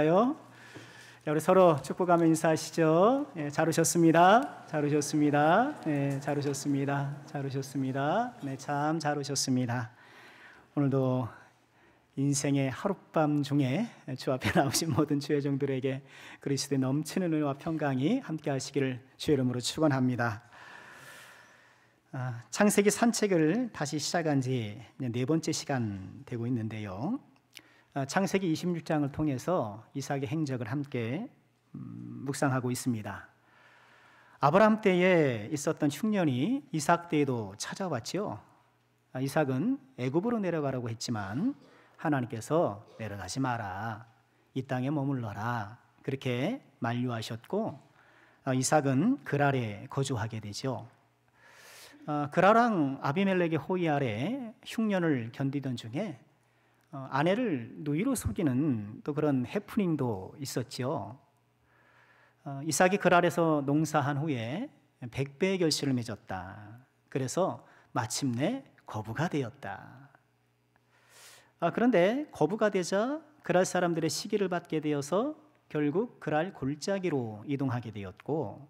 요. 우리 서로 축복하며 인사하시죠. 예, 잘 오셨습니다. 잘 오셨습니다. 네, 잘 오셨습니다. 잘 오셨습니다. 네, 참 잘 오셨습니다. 오늘도 인생의 하룻밤 중에 주 앞에 나오신 모든 주의 종들에게 그리스도의 넘치는 은혜와 평강이 함께 하시기를 주의 이름으로 축원합니다. 창세기 산책을 다시 시작한 지 네 번째 시간 되고 있는데요. 창세기 26장을 통해서 이삭의 행적을 함께 묵상하고 있습니다. 아브라함 때에 있었던 흉년이 이삭 때에도 찾아왔지요. 이삭은 애굽으로 내려가라고 했지만 하나님께서 내려가지 마라, 이 땅에 머물러라, 그렇게 만류하셨고 이삭은 그랄에 거주하게 되죠. 그랄왕 아비멜렉의 호위 아래 흉년을 견디던 중에 아내를 누이로 속이는 또 그런 해프닝도 있었죠. 이삭이 그랄에서 농사한 후에 100배의 결실을 맺었다. 그래서 마침내 거부가 되었다. 그런데 거부가 되자 그랄 사람들의 시기를 받게 되어서 결국 그랄 골짜기로 이동하게 되었고,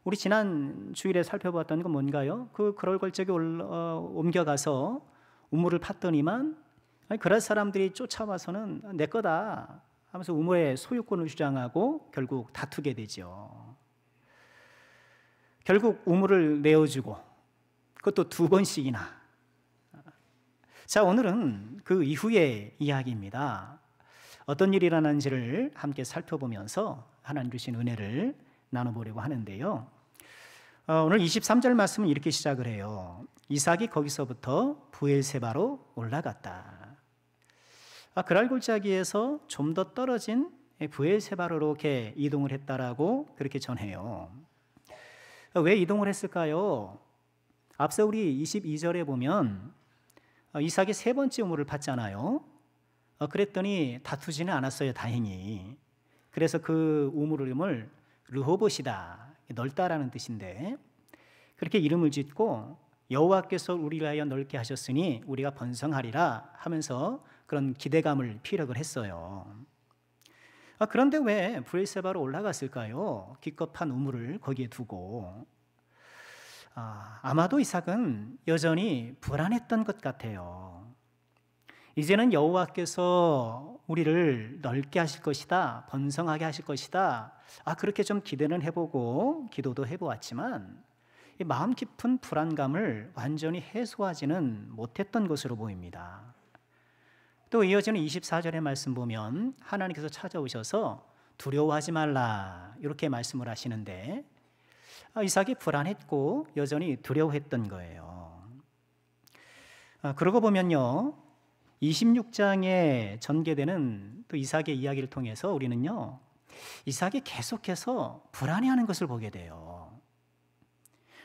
우리 지난 주일에 살펴봤던 건 뭔가요? 그랄 골짜기 옮겨가서 우물을 팠더니만 그랄 사람들이 쫓아와서는 내 거다 하면서 우물의 소유권을 주장하고 결국 다투게 되죠. 결국 우물을 내어주고 그것도 2번씩이나. 자, 오늘은 그 이후의 이야기입니다. 어떤 일이 일어난지를 함께 살펴보면서 하나님 주신 은혜를 나눠보려고 하는데요. 오늘 23절 말씀은 이렇게 시작을 해요. 이삭이 거기서부터 브엘세바로 올라갔다. 그랄 골짜기에서 좀 더 떨어진 브엘세바로 이렇게 이동을 했다라고 그렇게 전해요. 왜 이동을 했을까요? 앞서 우리 22절에 보면 이삭이 3번째 우물을 팠잖아요. 그랬더니 다투지는 않았어요, 다행히. 그래서 그 우물 이름을 르호봇이다, 넓다라는 뜻인데, 그렇게 이름을 짓고 여호와께서 우리를 하여 넓게 하셨으니 우리가 번성하리라 하면서 그런 기대감을 피력을 했어요. 그런데 왜 브엘세바로 올라갔을까요? 기껏한 우물을 거기에 두고. 아마도 이삭은 여전히 불안했던 것 같아요. 이제는 여호와께서 우리를 넓게 하실 것이다, 번성하게 하실 것이다, 그렇게 좀 기대는 해보고 기도도 해보았지만 이 마음 깊은 불안감을 완전히 해소하지는 못했던 것으로 보입니다. 또 이어지는 24절의 말씀 보면 하나님께서 찾아오셔서 두려워하지 말라, 이렇게 말씀을 하시는데 이삭이 불안했고 여전히 두려워했던 거예요. 그러고 보면요, 26장에 전개되는 또 이삭의 이야기를 통해서 우리는요, 이삭이 계속해서 불안해하는 것을 보게 돼요.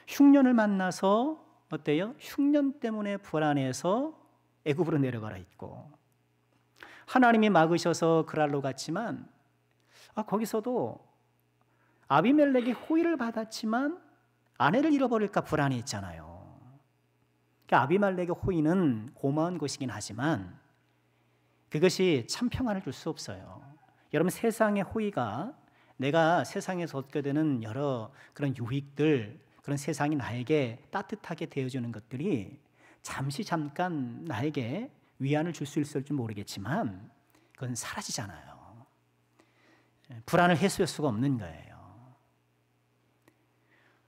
흉년을 만나서 어때요? 흉년 때문에 불안해서 애굽으로 내려가라 했고, 하나님이 막으셔서 그랄로 갔지만 거기서도 아비멜렉의 호의를 받았지만 아내를 잃어버릴까 불안해했잖아요. 그러니까 아비멜렉의 호의는 고마운 것이긴 하지만 그것이 참 평안을 줄 수 없어요. 여러분, 세상의 호의가 내가 세상에서 얻게 되는 여러 그런 유익들, 그런 세상이 나에게 따뜻하게 대해주는 것들이 잠깐 나에게 위안을 줄 수 있을지 모르겠지만 그건 사라지잖아요. 불안을 해소할 수가 없는 거예요.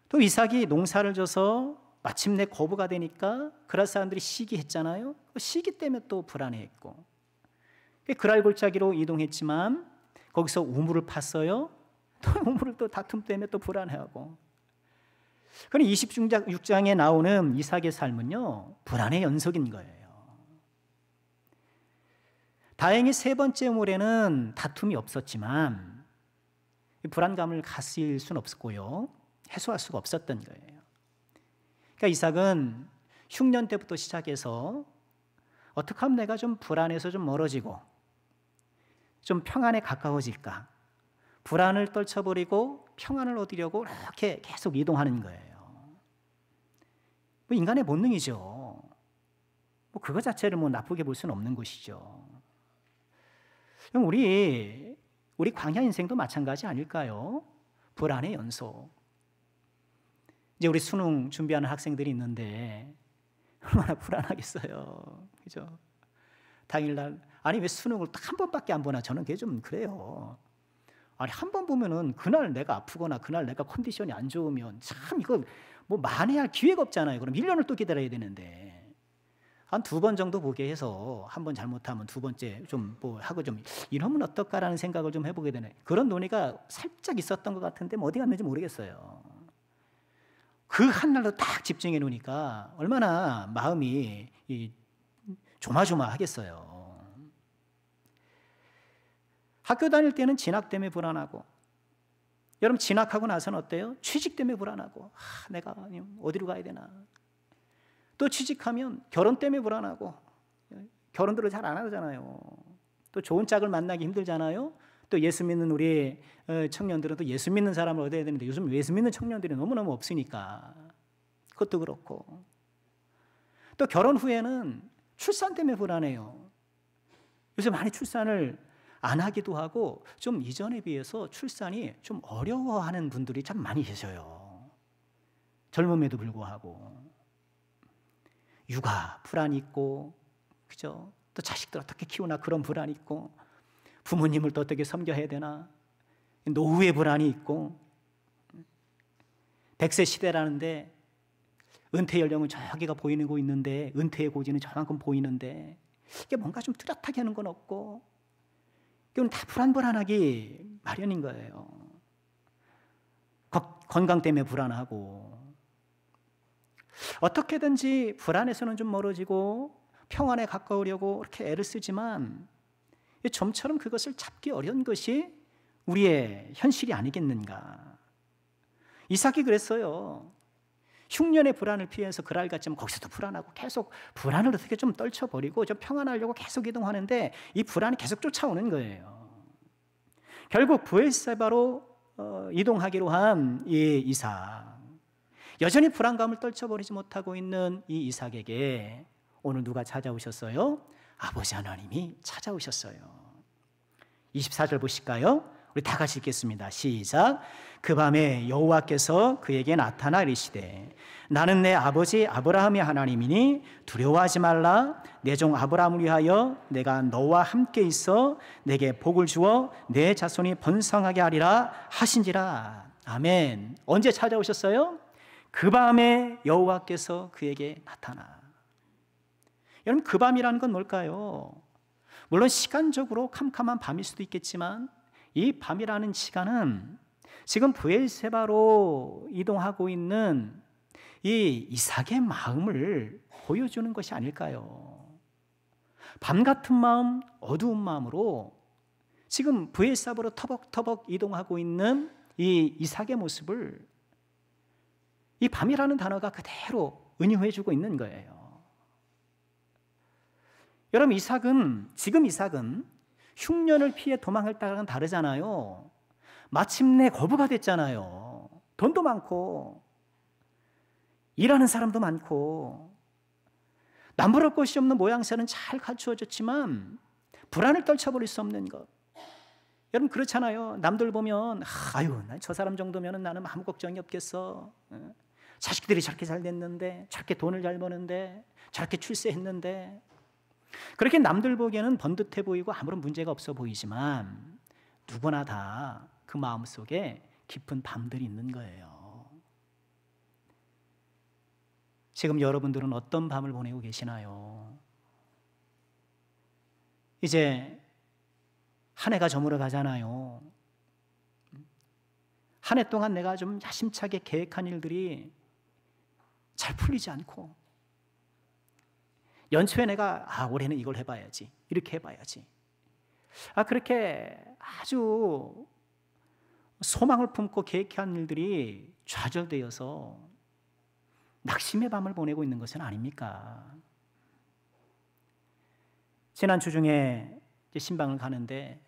또 이삭이 농사를 져서 마침내 거부가 되니까 그랄 사람들이 시기했잖아요. 시기 때문에 또 불안해했고, 그랄 골짜기로 이동했지만 거기서 우물을 팠어요. 또 우물을 또 다툼 때문에 또 불안해하고. 그럼 26장에 나오는 이삭의 삶은요, 불안의 연속인 거예요. 다행히 3번째 우물에는 다툼이 없었지만 불안감을 가실 수는 없었고요, 해소할 수가 없었던 거예요. 그러니까 이삭은 흉년 때부터 시작해서 어떻게 하면 내가 좀 불안해서 좀 멀어지고 좀 평안에 가까워질까, 불안을 떨쳐버리고 평안을 얻으려고 이렇게 계속 이동하는 거예요. 인간의 본능이죠. 그거 자체를 나쁘게 볼 수는 없는 것이죠. 우리 우리 광야 인생도 마찬가지 아닐까요? 불안의 연속. 이제 우리 수능 준비하는 학생들이 있는데 얼마나 불안하겠어요. 그죠? 당일날, 아니 왜 수능을 딱 한 번밖에 안 보나? 저는 그게 좀 그래요. 아니 한 번 보면은 그날 내가 아프거나 그날 내가 컨디션이 안 좋으면 참 이거 뭐 만회할 기회가 없잖아요. 그럼 1년을 또 기다려야 되는데 한 2번 정도 보게 해서 한 번 잘못하면 2번째 좀 뭐 하고 좀 이러면 어떨까라는 생각을 좀 해보게 되네. 그런 논의가 살짝 있었던 것 같은데 뭐 어디 갔는지 모르겠어요. 그 한날로 딱 집중해 놓으니까 얼마나 마음이 조마조마하겠어요. 학교 다닐 때는 진학 때문에 불안하고, 여러분 진학하고 나서는 어때요? 취직 때문에 불안하고, 내가 어디로 가야 되나. 또 취직하면 결혼 때문에 불안하고, 결혼들을 잘 안 하잖아요. 또 좋은 짝을 만나기 힘들잖아요. 또 예수 믿는 우리 청년들은 또 예수 믿는 사람을 얻어야 되는데 요즘 예수 믿는 청년들이 너무너무 없으니까 그것도 그렇고, 또 결혼 후에는 출산 때문에 불안해요. 요새 많이 출산을 안 하기도 하고 좀 이전에 비해서 출산이 좀 어려워하는 분들이 참 많이 계셔요. 젊음에도 불구하고. 육아 불안이 있고, 그죠? 또 자식들 어떻게 키우나 그런 불안이 있고, 부모님을 또 어떻게 섬겨야 되나, 노후의 불안이 있고, 100세 시대라는데 은퇴 연령은 저기가 보이는 거 있는데 은퇴의 고지는 저만큼 보이는데 이게 뭔가 좀 뚜렷하게 하는 건 없고, 이건 다 불안불안하기 마련인 거예요. 건강 때문에 불안하고, 어떻게든지 불안에서는 좀 멀어지고 평안에 가까우려고 이렇게 애를 쓰지만 좀처럼 그것을 잡기 어려운 것이 우리의 현실이 아니겠는가. 이삭이 그랬어요. 흉년의 불안을 피해서 그랄 같지만 거기서도 불안하고 계속 불안을 어떻게 좀 떨쳐버리고 좀 평안하려고 계속 이동하는데 이 불안이 계속 쫓아오는 거예요. 결국 브엘세바로 이동하기로 한 이 이삭, 여전히 불안감을 떨쳐버리지 못하고 있는 이 이삭에게 오늘 누가 찾아오셨어요? 아버지 하나님이 찾아오셨어요. 24절 보실까요? 우리 다 같이 읽겠습니다. 시작. 그 밤에 여호와께서 그에게 나타나 이르시되 나는 내 아버지 아브라함의 하나님이니 두려워하지 말라. 내 종 아브라함을 위하여 내가 너와 함께 있어 내게 복을 주어 내 자손이 번성하게 하리라 하신지라. 아멘. 언제 찾아오셨어요? 그 밤에 여호와께서 그에게 나타나. 여러분, 그 밤이라는 건 뭘까요? 물론 시간적으로 캄캄한 밤일 수도 있겠지만 이 밤이라는 시간은 지금 브엘세바로 이동하고 있는 이 이삭의 마음을 보여주는 것이 아닐까요? 밤 같은 마음, 어두운 마음으로 지금 브엘세바로 터벅터벅 이동하고 있는 이 이삭의 모습을 이 밤이라는 단어가 그대로 은유해주고 있는 거예요. 여러분, 지금 이삭은 흉년을 피해 도망할 때랑 다르잖아요. 마침내 거부가 됐잖아요. 돈도 많고 일하는 사람도 많고 남부러울 것이 없는 모양새는 잘 갖추어졌지만 불안을 떨쳐버릴 수 없는 것. 여러분 그렇잖아요. 남들 보면 아유, 저 사람 정도면 나는 아무 걱정이 없겠어. 자식들이 저렇게 잘 됐는데, 저렇게 돈을 잘 버는데, 저렇게 출세했는데. 그렇게 남들 보기에는 번듯해 보이고 아무런 문제가 없어 보이지만 누구나 다 그 마음속에 깊은 밤들이 있는 거예요. 지금 여러분들은 어떤 밤을 보내고 계시나요? 이제 한 해가 저물어 가잖아요. 한 해 동안 내가 좀 야심차게 계획한 일들이 잘 풀리지 않고, 연초에 내가 올해는 이걸 해봐야지, 이렇게 해봐야지, 그렇게 아주 소망을 품고 계획한 일들이 좌절되어서 낙심의 밤을 보내고 있는 것은 아닙니까? 지난주 중에 신방을 가는데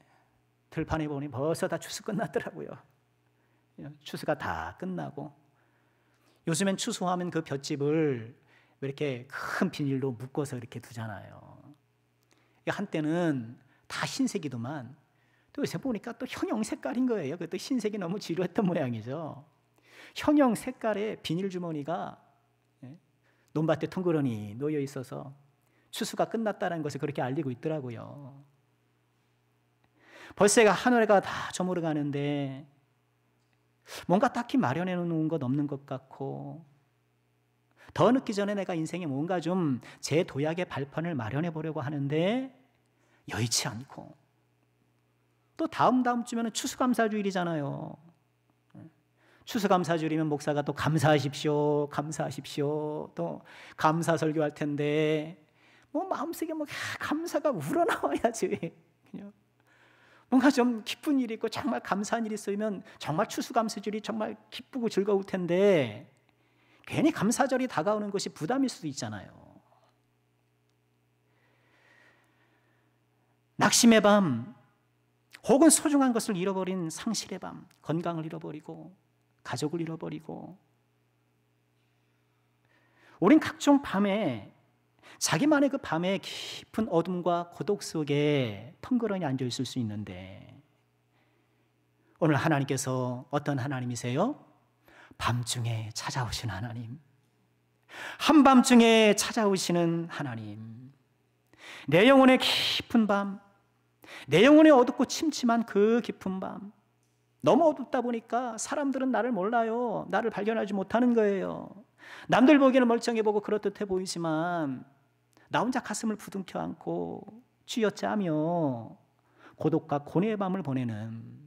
들판에 보니 벌써 다 추수 끝났더라고요. 추수가 다 끝나고, 요즘엔 추수하면 그 볏짚을 이렇게 큰 비닐로 묶어서 이렇게 두잖아요. 한때는 다 흰색이더만 또 요새 보니까 또 형형 색깔인 거예요. 그것도 흰색이 너무 지루했던 모양이죠. 형형 색깔의 비닐 주머니가 논밭에 덩그러니 놓여 있어서 추수가 끝났다는 것을 그렇게 알리고 있더라고요. 벌새가 하늘에가 다 저물어 가는데 뭔가 딱히 마련해 놓은 것 없는 것 같고, 더 늦기 전에 내가 인생에 뭔가 좀 제 도약의 발판을 마련해 보려고 하는데 여의치 않고, 또 다음 주면은 추수감사주일이잖아요. 추수감사주일이면 목사가 또 감사하십시오, 감사하십시오, 또 감사 설교할 텐데 뭐 마음속에 뭐 감사가 우러나와야지. 그냥 뭔가 좀 기쁜 일이 있고 정말 감사한 일이 있으면 정말 추수감사주일이 정말 기쁘고 즐거울 텐데 괜히 감사절이 다가오는 것이 부담일 수도 있잖아요. 낙심의 밤, 혹은 소중한 것을 잃어버린 상실의 밤, 건강을 잃어버리고 가족을 잃어버리고, 우린 각종 밤에 자기만의 그 밤의 깊은 어둠과 고독 속에 덩그러니 앉아 있을 수 있는데, 오늘 하나님께서 어떤 하나님이세요? 밤중에 찾아오신 하나님, 한밤중에 찾아오시는 하나님. 내 영혼의 깊은 밤, 내 영혼의 어둡고 침침한 그 깊은 밤, 너무 어둡다 보니까 사람들은 나를 몰라요. 나를 발견하지 못하는 거예요. 남들 보기에는 멀쩡해 보고 그렇듯해 보이지만 나 혼자 가슴을 부둥켜 안고 쥐어짜며 고독과 고뇌의 밤을 보내는,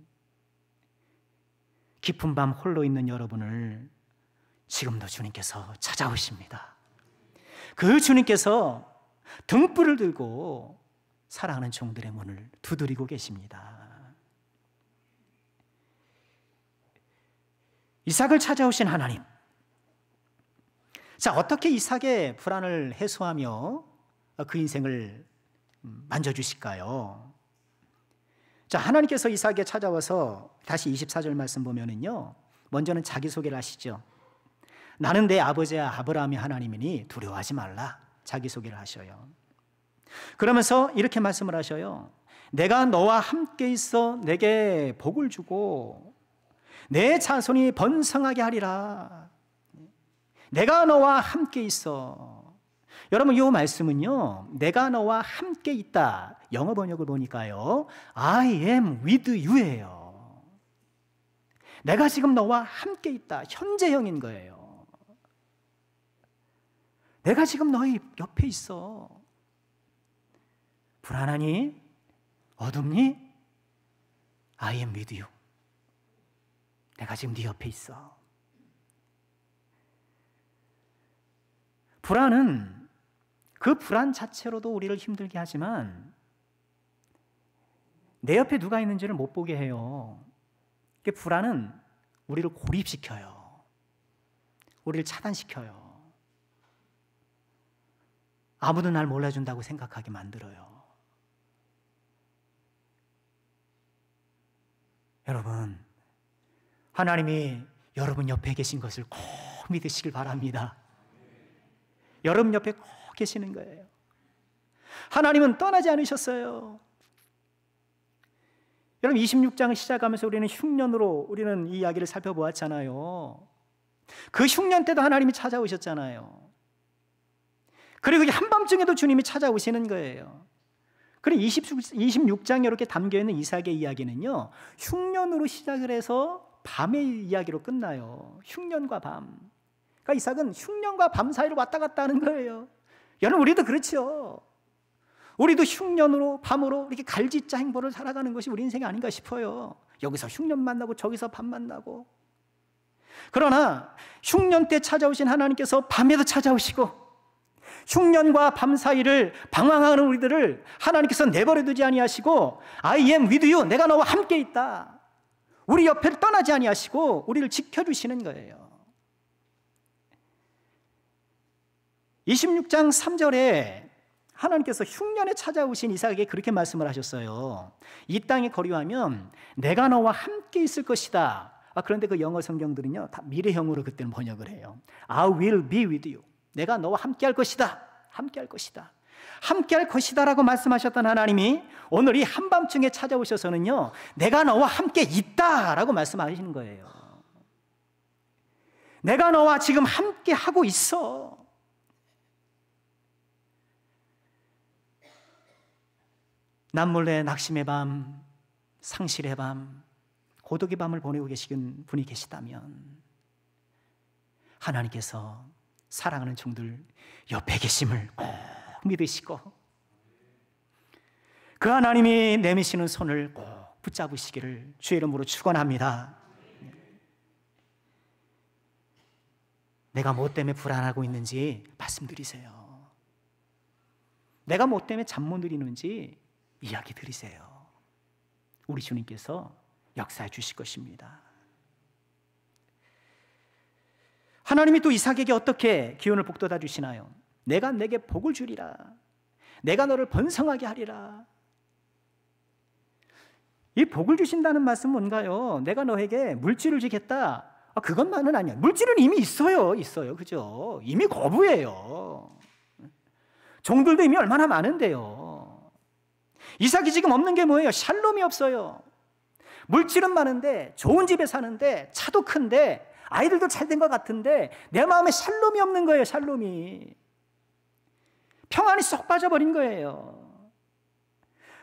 깊은 밤 홀로 있는 여러분을 지금도 주님께서 찾아오십니다. 그 주님께서 등불을 들고 사랑하는 종들의 문을 두드리고 계십니다. 이삭을 찾아오신 하나님. 자, 어떻게 이삭의 불안을 해소하며 그 인생을 만져주실까요? 자, 하나님께서 이삭에게 찾아와서 다시 24절 말씀 보면은요, 먼저는 자기소개를 하시죠. 나는 내 아버지 아브라함의 하나님이니 두려워하지 말라. 자기소개를 하셔요. 그러면서 이렇게 말씀을 하셔요. 내가 너와 함께 있어 내게 복을 주고 내 자손이 번성하게 하리라. 내가 너와 함께 있어. 여러분, 이 말씀은요, 내가 너와 함께 있다, 영어 번역을 보니까요, I am with you예요. 내가 지금 너와 함께 있다, 현재형인 거예요. 내가 지금 너희 옆에 있어. 불안하니? 어둡니? I am with you. 내가 지금 네 옆에 있어. 불안은 그 불안 자체로도 우리를 힘들게 하지만 내 옆에 누가 있는지를 못 보게 해요. 불안은 우리를 고립시켜요. 우리를 차단시켜요. 아무도 날 몰라준다고 생각하게 만들어요. 여러분, 하나님이 여러분 옆에 계신 것을 꼭 믿으시길 바랍니다. 여러분 옆에 꼭 계시는 거예요. 하나님은 떠나지 않으셨어요. 여러분, 26장을 시작하면서 우리는 흉년으로 우리는 이 이야기를 살펴보았잖아요. 그 흉년 때도 하나님이 찾아오셨잖아요. 그리고 한밤중에도 주님이 찾아오시는 거예요. 그리고 26장에 이렇게 담겨있는 이삭의 이야기는요, 흉년으로 시작을 해서 밤의 이야기로 끝나요. 흉년과 밤. 그러니까 이삭은 흉년과 밤 사이를 왔다 갔다 하는 거예요. 여러분, 우리도 그렇죠. 우리도 흉년으로 밤으로 이렇게 갈짓자 행보를 살아가는 것이 우리 인생이 아닌가 싶어요. 여기서 흉년 만나고 저기서 밤 만나고. 그러나 흉년 때 찾아오신 하나님께서 밤에도 찾아오시고, 흉년과 밤 사이를 방황하는 우리들을 하나님께서 내버려 두지 아니하시고 I am with you, 내가 너와 함께 있다, 우리 옆을 떠나지 아니하시고 우리를 지켜주시는 거예요. 26장 3절에 하나님께서 흉년에 찾아오신 이삭에게 그렇게 말씀을 하셨어요. 이 땅에 거류하면 내가 너와 함께 있을 것이다. 그런데 그 영어 성경들은요, 다 미래형으로 그때는 번역을 해요. I will be with you. 내가 너와 함께 할 것이다. 함께 할 것이다. 함께할 것이다라고 말씀하셨던 하나님이 오늘 이 한밤중에 찾아오셔서는요, 내가 너와 함께 있다라고 말씀하시는 거예요. 내가 너와 지금 함께 하고 있어. 남몰래 낙심의 밤, 상실의 밤, 고독의 밤을 보내고 계신 분이 계시다면 하나님께서 사랑하는 종들 옆에 계심을 꼭 믿으시고 그 하나님이 내미시는 손을 꼭 붙잡으시기를 주의 이름으로 축원합니다. 내가 뭐 때문에 불안하고 있는지 말씀드리세요. 내가 뭐 때문에 잠 못 이루는지 이야기 드리세요. 우리 주님께서 역사해 주실 것입니다. 하나님이 또 이삭에게 어떻게 기운을 북돋아 주시나요? 내가 내게 복을 주리라. 내가 너를 번성하게 하리라. 이 복을 주신다는 말씀은 뭔가요? 내가 너에게 물질을 주겠다. 그것만은 아니야. 물질은 이미 있어요. 그죠? 이미 거부해요. 종들도 이미 얼마나 많은데요. 이삭이 지금 없는 게 뭐예요? 샬롬이 없어요. 물질은 많은데, 좋은 집에 사는데, 차도 큰데, 아이들도 잘 된 것 같은데 내 마음에 샬롬이 없는 거예요. 샬롬이. 평안이 쏙 빠져버린 거예요.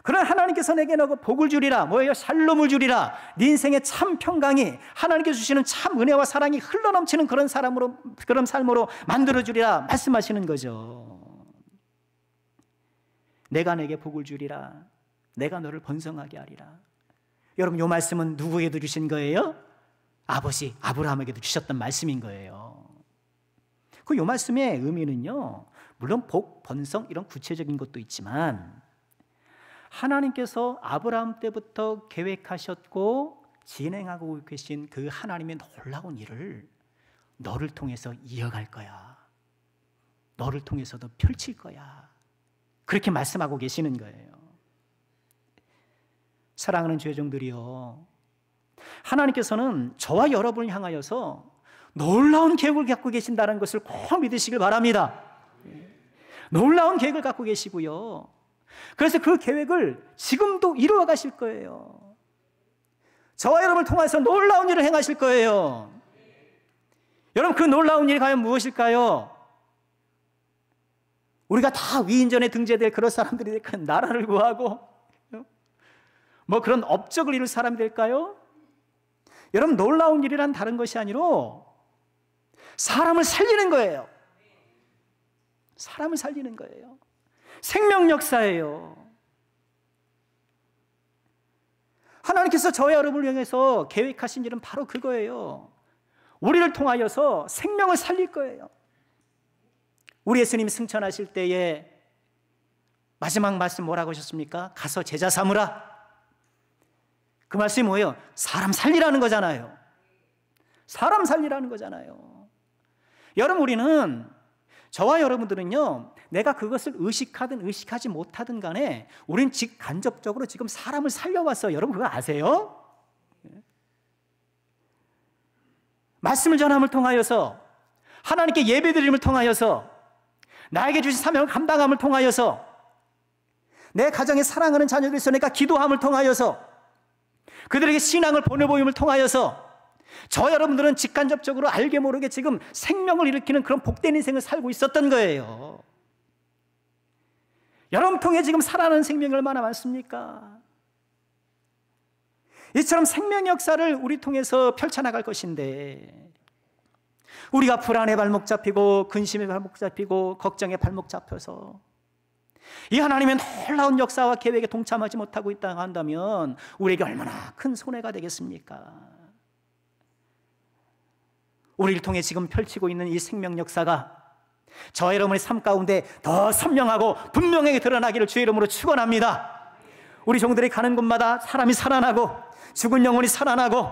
그러나 하나님께서 내게 너가 복을 주리라. 뭐예요? 샬롬을 주리라. 네 인생의 참 평강이, 하나님께서 주시는 참 은혜와 사랑이 흘러넘치는 그런 삶으로 만들어주리라 말씀하시는 거죠. 내가 내게 복을 주리라. 내가 너를 번성하게 하리라. 여러분, 이 말씀은 누구에게도 주신 거예요? 아버지 아브라함에게도 주셨던 말씀인 거예요. 이 말씀의 의미는요, 물론 복, 번성 이런 구체적인 것도 있지만 하나님께서 아브라함 때부터 계획하셨고 진행하고 계신 그 하나님의 놀라운 일을 너를 통해서 이어갈 거야. 너를 통해서도 펼칠 거야. 그렇게 말씀하고 계시는 거예요. 사랑하는 죄종들이요, 하나님께서는 저와 여러분을 향하여서 놀라운 계획을 갖고 계신다는 것을 꼭 믿으시길 바랍니다. 놀라운 계획을 갖고 계시고요, 그래서 그 계획을 지금도 이루어 가실 거예요. 저와 여러분을 통해서 놀라운 일을 행하실 거예요. 여러분, 그 놀라운 일이 과연 무엇일까요? 우리가 다 위인전에 등재될 그런 사람들이 큰 나라를 구하고 뭐 그런 업적을 이룰 사람이 될까요? 여러분, 놀라운 일이란 다른 것이 아니로 사람을 살리는 거예요. 사람을 살리는 거예요. 생명 역사예요. 하나님께서 저와 여러분을 향해서 계획하신 일은 바로 그거예요. 우리를 통하여서 생명을 살릴 거예요. 우리 예수님 승천하실 때에 마지막 말씀 뭐라고 하셨습니까? 가서 제자 삼으라. 그 말씀이 뭐예요? 사람 살리라는 거잖아요. 사람 살리라는 거잖아요. 여러분, 우리는, 저와 여러분들은요, 내가 그것을 의식하든 의식하지 못하든 간에 우리는 간접적으로 지금 사람을 살려왔어요. 여러분, 그거 아세요? 말씀을 전함을 통하여서, 하나님께 예배드림을 통하여서, 나에게 주신 사명을 감당함을 통하여서, 내 가정에 사랑하는 자녀들이 있어 내가 기도함을 통하여서, 그들에게 신앙을 보내보임을 통하여서 저 여러분들은 직간접적으로 알게 모르게 지금 생명을 일으키는 그런 복된 인생을 살고 있었던 거예요. 여러분 통해 지금 살아나는 생명이 얼마나 많습니까? 이처럼 생명 역사를 우리 통해서 펼쳐나갈 것인데, 우리가 불안에 발목 잡히고 근심에 발목 잡히고 걱정에 발목 잡혀서 이 하나님의 놀라운 역사와 계획에 동참하지 못하고 있다고 한다면 우리에게 얼마나 큰 손해가 되겠습니까? 우리를 통해 지금 펼치고 있는 이 생명 역사가 저와 여러분의 삶 가운데 더 선명하고 분명하게 드러나기를 주의 이름으로 축원합니다. 우리 종들이 가는 곳마다 사람이 살아나고 죽은 영혼이 살아나고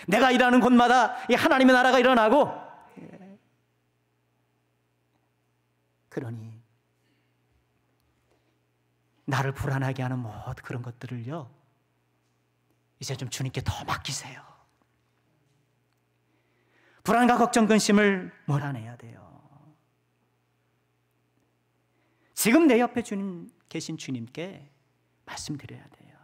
내가 일하는 곳마다 이 하나님의 나라가 일어나고, 그러니 나를 불안하게 하는 모든 그런 것들을요, 이제 좀 주님께 더 맡기세요. 불안과 걱정, 근심을 몰아내야 돼요. 지금 내 옆에 계신 주님께 말씀드려야 돼요.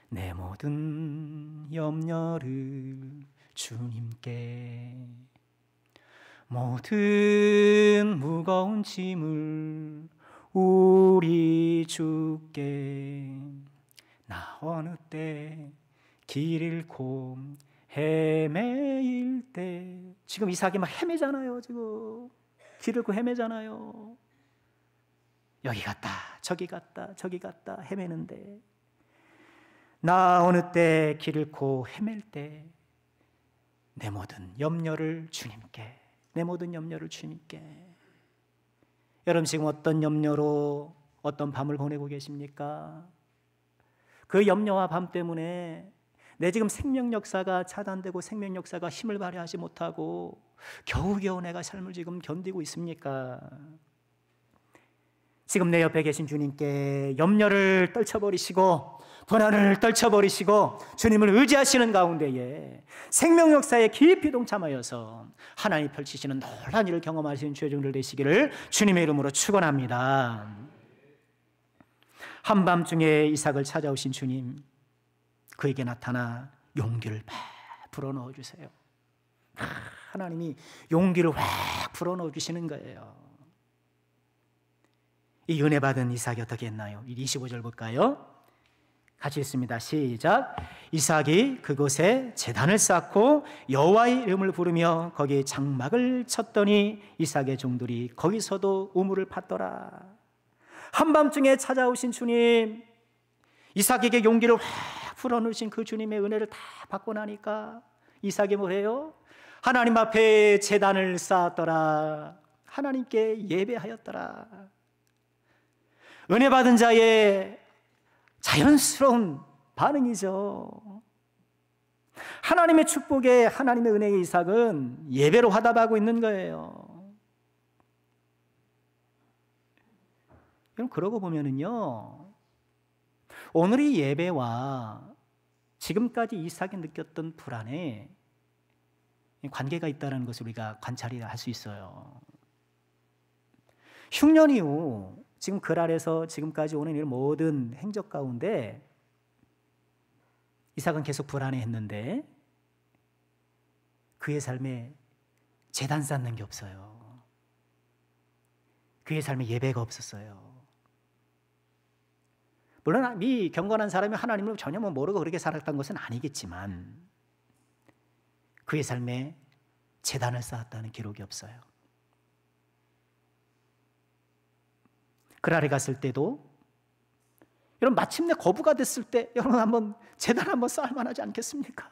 내 모든 염려를 주님께, 모든 무거운 짐을 우리 주께, 나 어느 때 길 잃고 헤매일 때. 지금 이삭이 막 헤매잖아요. 지금 길 잃고 헤매잖아요. 여기 갔다 저기 갔다 저기 갔다 헤매는데, 나 어느 때 길 잃고 헤맬 때 내 모든 염려를 주님께, 내 모든 염려를 주님께. 여러분 지금 어떤 염려로 어떤 밤을 보내고 계십니까? 그 염려와 밤 때문에 내 지금 생명 역사가 차단되고 생명 역사가 힘을 발휘하지 못하고 겨우겨우 내가 삶을 지금 견디고 있습니까? 지금 내 옆에 계신 주님께 염려를 떨쳐버리시고 불안을 떨쳐버리시고 주님을 의지하시는 가운데에 생명 역사에 깊이 동참하여서 하나님이 펼치시는 놀라운 일을 경험하시는 주의 종들 되시기를 주님의 이름으로 축원합니다. 한밤중에 이삭을 찾아오신 주님, 그에게 나타나 용기를 막 불어넣어 주세요. 하나님이 용기를 확 불어넣어 주시는 거예요. 이 은혜 받은 이삭이 어떻게 했나요? 25절 볼까요? 같이 읽습니다. 시작. 이삭이 그곳에 제단을 쌓고 여호와의 이름을 부르며 거기에 장막을 쳤더니 이삭의 종들이 거기서도 우물을 팠더라. 한밤중에 찾아오신 주님, 이삭에게 용기를 확 불어넣으신 그 주님의 은혜를 다 받고 나니까 이삭이 뭐래요? 하나님 앞에 제단을 쌓았더라. 하나님께 예배하였더라. 은혜 받은 자의 자연스러운 반응이죠. 하나님의 축복에, 하나님의 은혜의 이삭은 예배로 화답하고 있는 거예요. 그럼 그러고 보면은요, 오늘의 예배와 지금까지 이삭이 느꼈던 불안에 관계가 있다는 것을 우리가 관찰할 수 있어요. 흉년 이후 지금 글 아래서 지금까지 오는 이 모든 행적 가운데 이삭은 계속 불안해했는데 그의 삶에 제단 쌓는 게 없어요. 그의 삶에 예배가 없었어요. 물론 이 경건한 사람이 하나님을 전혀 모르고 그렇게 살았던 것은 아니겠지만 그의 삶에 제단을 쌓았다는 기록이 없어요. 그 아래 갔을 때도, 여러분 마침내 거부가 됐을 때 여러분 한번 제단 한번 쌓을 만하지 않겠습니까?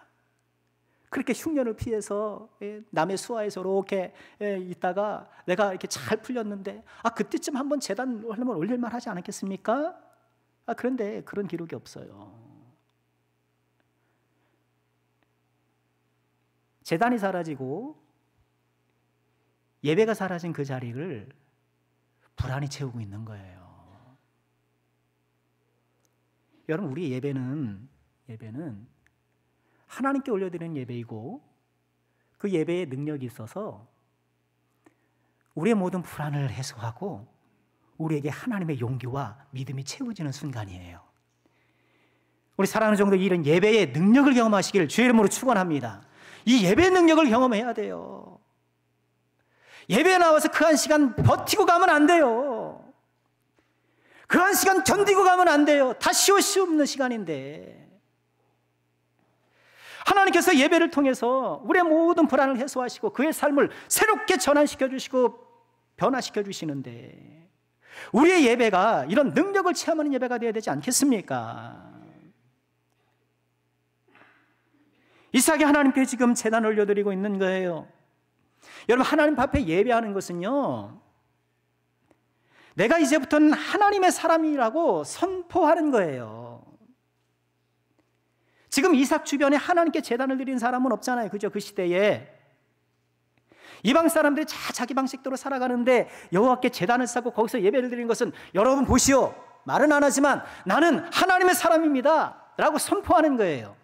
그렇게 흉년을 피해서 남의 수하에서 이렇게 있다가 내가 이렇게 잘 풀렸는데 그때쯤 한번 제단 한번 올릴 만하지 않겠습니까? 그런데 그런 기록이 없어요. 제단이 사라지고 예배가 사라진 그 자리를 불안이 채우고 있는 거예요. 여러분, 우리 예배는 하나님께 올려드리는 예배이고 그 예배에 능력이 있어서 우리의 모든 불안을 해소하고 우리에게 하나님의 용기와 믿음이 채워지는 순간이에요. 우리 사랑하는 종들, 이런 예배의 능력을 경험하시기를 주의 이름으로 축원합니다. 이 예배의 능력을 경험해야 돼요. 예배에 나와서 그 한 시간 버티고 가면 안 돼요. 그 한 시간 견디고 가면 안 돼요. 다 쉬울 수 없는 시간인데 하나님께서 예배를 통해서 우리의 모든 불안을 해소하시고 그의 삶을 새롭게 전환시켜 주시고 변화시켜 주시는데 우리의 예배가 이런 능력을 체험하는 예배가 되어야 되지 않겠습니까? 이삭이 하나님께 지금 제단을 올려드리고 있는 거예요. 여러분, 하나님 앞에 예배하는 것은요, 내가 이제부터는 하나님의 사람이라고 선포하는 거예요. 지금 이삭 주변에 하나님께 제단을 드리는 사람은 없잖아요. 그죠? 그 시대에 이방 사람들이 자기 방식대로 살아가는데 여호와께 제단을 쌓고 거기서 예배를 드리는 것은, 여러분 보시오, 말은 안 하지만 나는 하나님의 사람입니다 라고 선포하는 거예요.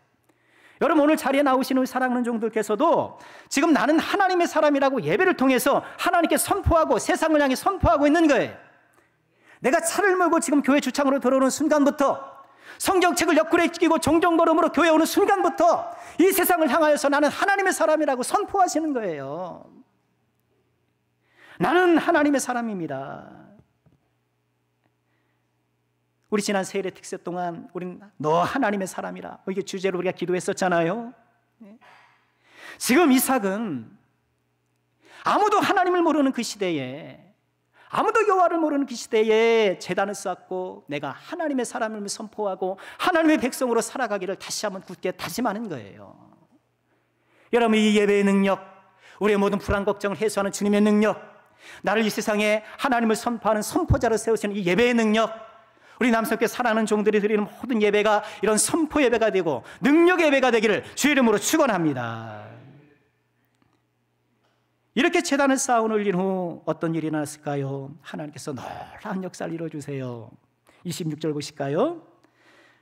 여러분, 오늘 자리에 나오시는 사랑하는 종들께서도 지금 나는 하나님의 사람이라고 예배를 통해서 하나님께 선포하고 세상을 향해 선포하고 있는 거예요. 내가 차를 몰고 지금 교회 주창으로 들어오는 순간부터, 성경책을 옆구리에 끼고 종종걸음으로 교회 오는 순간부터 이 세상을 향하여서 나는 하나님의 사람이라고 선포하시는 거예요. 나는 하나님의 사람입니다. 우리 지난 세일의 특세 동안 우리는 너 하나님의 사람이라, 이게 주제로 우리가 기도했었잖아요. 지금 이삭은 아무도 하나님을 모르는 그 시대에, 아무도 여호와를 모르는 그 시대에 제단을 쌓고 내가 하나님의 사람을 선포하고 하나님의 백성으로 살아가기를 다시 한번 굳게 다짐하는 거예요. 여러분, 이 예배의 능력, 우리의 모든 불안 걱정을 해소하는 주님의 능력, 나를 이 세상에 하나님을 선포하는 선포자로 세우시는 이 예배의 능력, 우리 남성께 사랑하는 종들이 드리는 모든 예배가 이런 선포 예배가 되고 능력 예배가 되기를 주의 이름으로 축원합니다. 이렇게 제단을 쌓아 올린 후 어떤 일이 났을까요? 하나님께서 놀라운 역사를 이루어주세요. 26절 보실까요?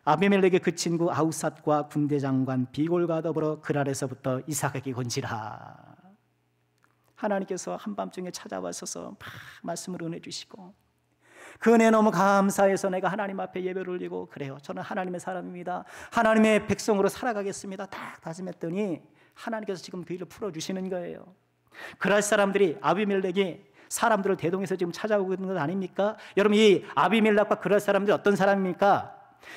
아비멜렉의 그 친구 아우삿과 군대장관 비골과 더불어 그랄에서부터 이삭에게 건지라. 하나님께서 한밤중에 찾아와서 막 말씀을 은혜 주시고, 그 은혜 너무 감사해서 내가 하나님 앞에 예배를 올리고, 그래요, 저는 하나님의 사람입니다, 하나님의 백성으로 살아가겠습니다 딱 다짐했더니 하나님께서 지금 그 일을 풀어주시는 거예요. 그랄 사람들이, 아비멜렉이 사람들을 대동해서 지금 찾아오고 있는 것 아닙니까? 여러분, 이 아비멜렉과 그랄 사람들이 어떤 사람입니까?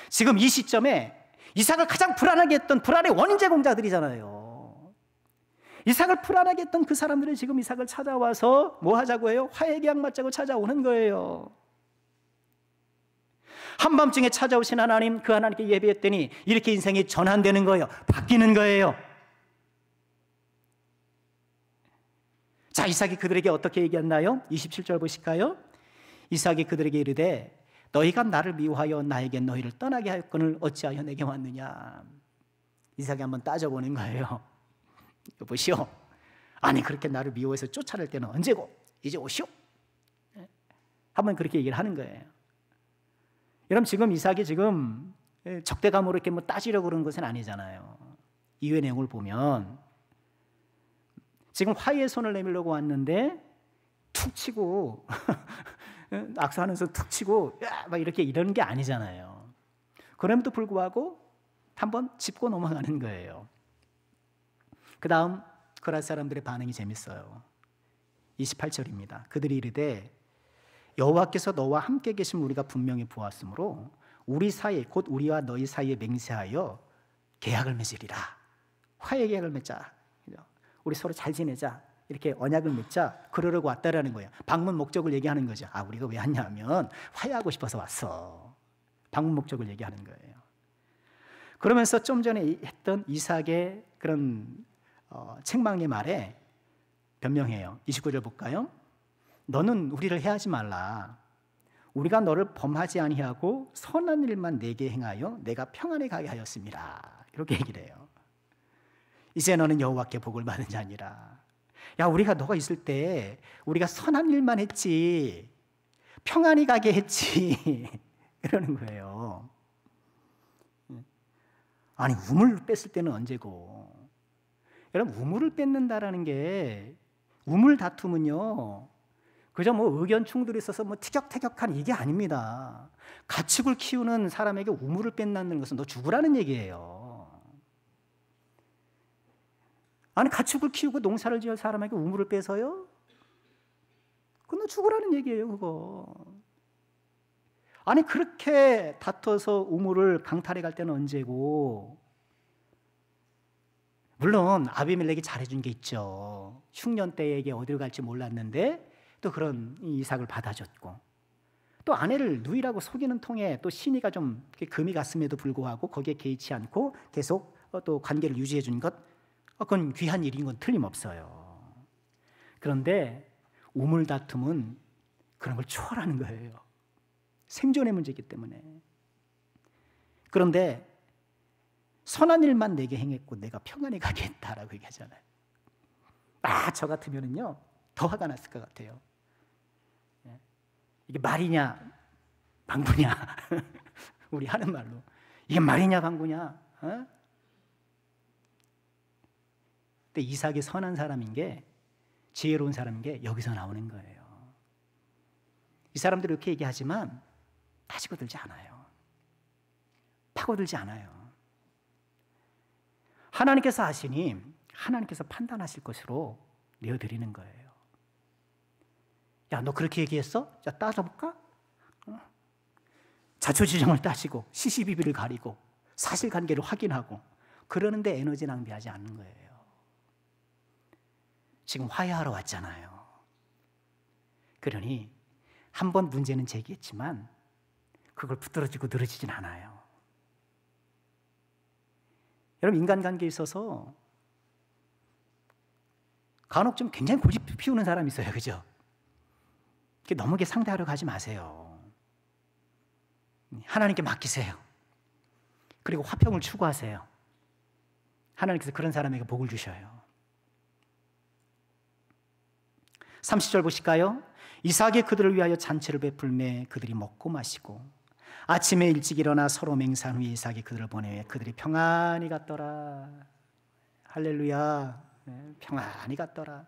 지금 이 시점에 이삭을 가장 불안하게 했던 불안의 원인 제공자들이잖아요. 이삭을 불안하게 했던 그 사람들이 지금 이삭을 찾아와서 뭐 하자고 해요? 화해 계약 맺자고 찾아오는 거예요. 한밤중에 찾아오신 하나님, 그 하나님께 예배했더니 이렇게 인생이 전환되는 거예요. 바뀌는 거예요. 자, 이삭이 그들에게 어떻게 얘기했나요? 27절 보실까요? 이삭이 그들에게 이르되 너희가 나를 미워하여 나에게 너희를 떠나게 하였거늘 어찌하여 내게 왔느냐. 이삭이 한번 따져보는 거예요. 여보시오, 아니 그렇게 나를 미워해서 쫓아낼 때는 언제고? 이제 오시오. 한번 그렇게 얘기를 하는 거예요. 여러분, 지금 이삭이 지금 적대감으로 이렇게 뭐 따지려고 그러는 것은 아니잖아요. 이후의 내용을 보면 지금 화해의 손을 내밀려고 왔는데 툭 치고 악수하면서 툭 치고 막 이렇게 이러는 게 아니잖아요. 그럼에도 불구하고 한번 짚고 넘어가는 거예요. 그 다음 그랄 사람들의 반응이 재밌어요. 28절입니다. 그들이 이르되 여호와께서 너와 함께 계심 우리가 분명히 보았으므로 우리 사이 곧 우리와 너희 사이에 맹세하여 계약을 맺으리라. 화해 계약을 맺자. 우리 서로 잘 지내자. 이렇게 언약을 맺자. 그러려고 왔다라는 거예요. 방문 목적을 얘기하는 거죠. 아, 우리가 왜 왔냐면 화해하고 싶어서 왔어. 방문 목적을 얘기하는 거예요. 그러면서 좀 전에 했던 이삭의 그런 책망의 말에 변명해요. 29절 볼까요? 너는 우리를 해하지 말라. 우리가 너를 범하지 아니하고 선한 일만 내게 행하여 내가 평안에 가게 하였습니다. 이렇게 얘기를 해요. 이제 너는 여호와께 복을 받은 자니라. 야, 우리가 너가 있을 때 우리가 선한 일만 했지 평안히 가게 했지 이러는 거예요. 아니, 우물을 뺐을 때는 언제고. 여러분, 우물을 뺏는다라는 게, 우물 다툼은요 그저 뭐 의견 충돌이 있어서 뭐 티격태격한 이게 아닙니다. 가축을 키우는 사람에게 우물을 뺏는 것은 너 죽으라는 얘기예요. 아니, 가축을 키우고 농사를 지을 사람에게 우물을 빼서요? 그건 너 죽으라는 얘기예요, 그거. 아니, 그렇게 다퉈서 우물을 강탈해 갈 때는 언제고. 물론 아비멜렉이 잘해준 게 있죠. 흉년 때에게 어디로 갈지 몰랐는데 또 그런 이삭을 받아줬고, 또 아내를 누이라고 속이는 통에 또 신이가 좀 금이 갔음에도 불구하고 거기에 개의치 않고 계속 또 관계를 유지해 준 것, 그건 귀한 일인 건 틀림없어요. 그런데 우물 다툼은 그런 걸 초월하는 거예요. 생존의 문제이기 때문에. 그런데 선한 일만 내게 행했고 내가 평안에 가게 했다라고 얘기하잖아요. 아, 저 같으면은요 더 화가 났을 것 같아요. 이게 말이냐 방구냐 우리 하는 말로 이게 말이냐 방구냐. 근데 이삭이 선한 사람인 게, 지혜로운 사람인 게 여기서 나오는 거예요. 이 사람들이 이렇게 얘기하지만 따지고들지 않아요. 파고들지 않아요. 하나님께서 하시니 하나님께서 판단하실 것으로 내어드리는 거예요. 야, 너 그렇게 얘기했어? 자, 따져볼까? 자초지종을 따지고 시시비비를 가리고 사실관계를 확인하고 그러는데 에너지 낭비하지 않는 거예요. 지금 화해하러 왔잖아요. 그러니 한 번 문제는 제기했지만 그걸 붙들어지고 늘어지진 않아요. 여러분, 인간관계에 있어서 간혹 좀 굉장히 고집 피우는 사람이 있어요. 그죠? 너무 상대하려고 하지 마세요. 하나님께 맡기세요. 그리고 화평을 추구하세요. 하나님께서 그런 사람에게 복을 주셔요. 30절 보실까요? 이삭이 그들을 위하여 잔치를 베풀매 그들이 먹고 마시고 아침에 일찍 일어나 서로 맹세한 후에 이삭이 그들을 보내매 그들이 평안히 갔더라. 할렐루야. 평안히 갔더라.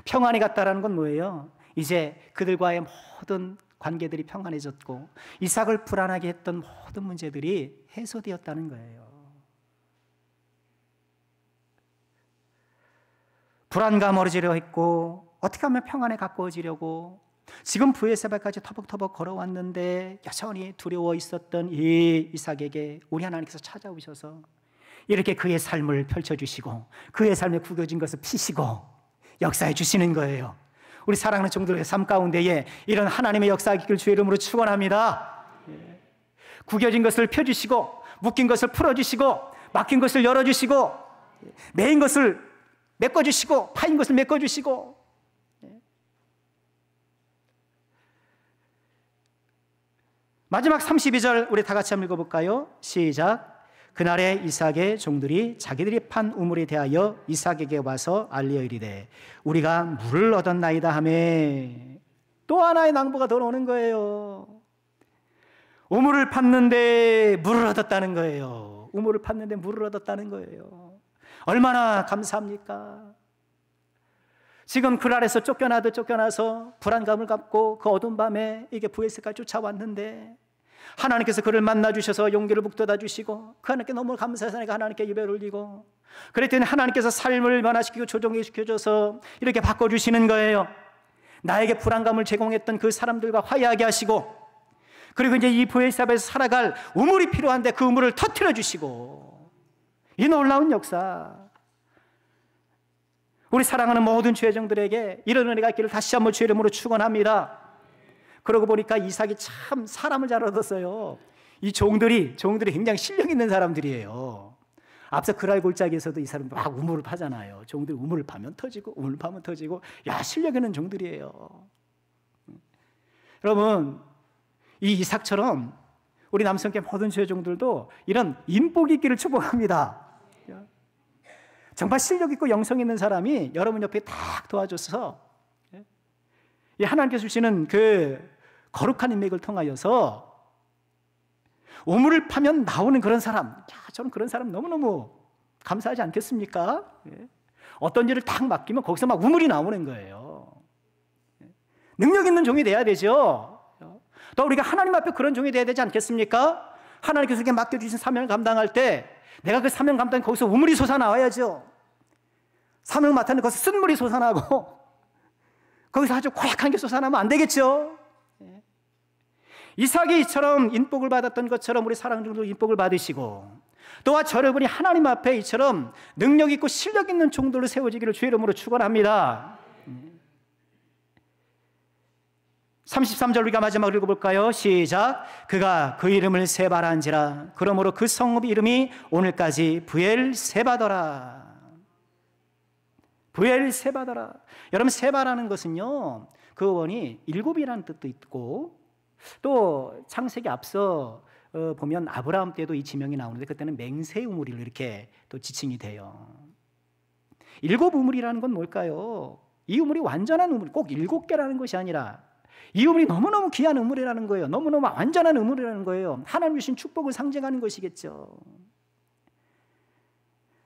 평안히 갔다라는 건 뭐예요? 이제 그들과의 모든 관계들이 평안해졌고 이삭을 불안하게 했던 모든 문제들이 해소되었다는 거예요. 불안감 어르지려 했고 어떻게 하면 평안에 가까워지려고 지금 브에세바까지 터벅터벅 걸어왔는데 여전히 두려워 있었던 이 이삭에게 우리 하나님께서 찾아오셔서 이렇게 그의 삶을 펼쳐주시고 그의 삶에 구겨진 것을 피시고 역사해 주시는 거예요. 우리 사랑하는 종들의 삶 가운데에 이런 하나님의 역사가 있기를 주의 이름으로 축원합니다. 구겨진 것을 펴주시고 묶인 것을 풀어주시고 막힌 것을 열어주시고 매인 것을 메꿔주시고 파인 것을 메꿔주시고 마지막 32절 우리 다 같이 한번 읽어볼까요? 시작. 그날에 이삭의 종들이 자기들이 판 우물에 대하여 이삭에게 와서 알리어 이르되 우리가 물을 얻었나이다 하며 또 하나의 낭보가 더 오는 거예요. 우물을 팠는데 물을 얻었다는 거예요. 우물을 팠는데 물을 얻었다는 거예요. 얼마나 감사합니까? 지금 그 아래서 쫓겨나서 불안감을 갖고 그 어두운 밤에 이게 브에세까지 쫓아왔는데 하나님께서 그를 만나주셔서 용기를 북돋아 주시고 그 하나님께 너무 감사해서 내가 하나님께 예배를 올리고 그랬더니 하나님께서 삶을 변화시키고 조정시켜줘서 이렇게 바꿔주시는 거예요. 나에게 불안감을 제공했던 그 사람들과 화해하게 하시고 그리고 이제 이 브에세바에서 살아갈 우물이 필요한데 그 우물을 터뜨려 주시고 이 놀라운 역사, 우리 사랑하는 모든 죄정들에게 이런 은혜가 있기를 다시 한번 주의 이름으로 축원합니다. 그러고 보니까 이삭이 참 사람을 잘 얻었어요. 이 종들이 굉장히 실력 있는 사람들이에요. 앞서 그랄 골짜기에서도 이 사람들 막 우물을 파잖아요. 종들이 우물을 파면 터지고 우물을 파면 터지고 야, 실력 있는 종들이에요. 여러분, 이 이삭처럼 우리 남성계 모든 죄종들도 이런 인복 있기를 축복합니다. 정말 실력 있고 영성 있는 사람이 여러분 옆에 딱 도와줘서 이 하나님께서 주시는 그 거룩한 인맥을 통하여서 우물을 파면 나오는 그런 사람, 야, 저는 그런 사람 너무너무 감사하지 않겠습니까? 어떤 일을 딱 맡기면 거기서 막 우물이 나오는 거예요. 능력 있는 종이 돼야 되죠. 또 우리가 하나님 앞에 그런 종이 돼야 되지 않겠습니까? 하나님께서 이렇게 맡겨주신 사명을 감당할 때 내가 그 사명 감당 거기서 우물이 솟아나와야죠. 사명 맡았는데 거기서 쓴물이 솟아나고 거기서 아주 고약한 게 솟아나면 안 되겠죠. 이삭이 이처럼 인복을 받았던 것처럼 우리 사랑종도 인복을 받으시고 또한 여러분이 하나님 앞에 이처럼 능력 있고 실력 있는 종들로 세워지기를 주의 이름으로 축원합니다. 33절 우리가 마지막으로 읽어볼까요? 시작. 그가 그 이름을 세바라한지라 그러므로 그 성읍 이름이 오늘까지 브엘세바더라. 브엘세바더라. 여러분, 세바라는 것은요, 그 원이 일곱이라는 뜻도 있고 또 창세기 앞서 보면 아브라함 때도 이 지명이 나오는데 그때는 맹세 우물이로 이렇게 또 지칭이 돼요. 일곱 우물이라는 건 뭘까요? 이 우물이 완전한 우물, 꼭 7개라는 것이 아니라 이 우물이 너무너무 귀한 우물이라는 거예요. 너무너무 완전한 우물이라는 거예요. 하나님 주신 축복을 상징하는 것이겠죠.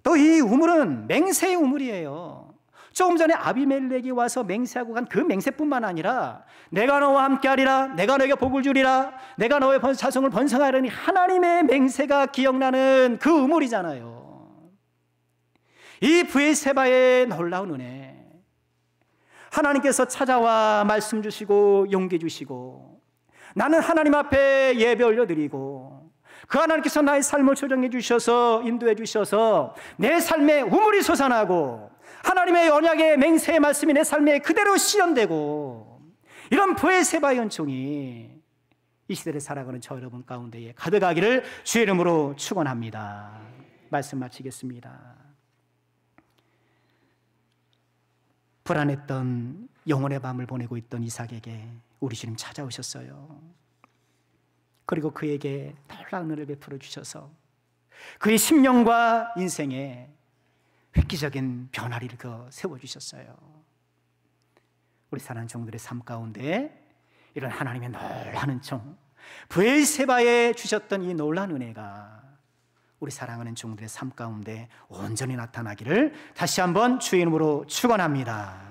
또 이 이 우물은 맹세의 우물이에요. 조금 전에 아비멜렉이 와서 맹세하고 간 그 맹세뿐만 아니라 내가 너와 함께하리라, 내가 너에게 복을 주리라, 내가 너의 자손을 번성하리니 하나님의 맹세가 기억나는 그 우물이잖아요. 이 브에세바의 놀라운 은혜, 하나님께서 찾아와 말씀 주시고 용기 주시고 나는 하나님 앞에 예배 올려드리고 그 하나님께서 나의 삶을 조정해 주셔서 인도해 주셔서 내 삶에 우물이 솟아나고 하나님의 언약의 맹세의 말씀이 내 삶에 그대로 실현되고 이런 브에세바의 은총이 이 시대를 살아가는 저 여러분 가운데에 가득하기를 주의 이름으로 축원합니다. 말씀 마치겠습니다. 불안했던 영혼의 밤을 보내고 있던 이삭에게 우리 주님 찾아오셨어요. 그리고 그에게 놀라운 은혜를 베풀어 주셔서 그의 심령과 인생에 획기적인 변화를 세워주셨어요. 우리 사랑하는 종들의 삶 가운데 이런 하나님의 놀라운 은총, 브에세바에 주셨던 이 놀라운 은혜가 우리 사랑하는 종들의 삶 가운데 온전히 나타나기를 다시 한번 주의 이름으로 축원합니다.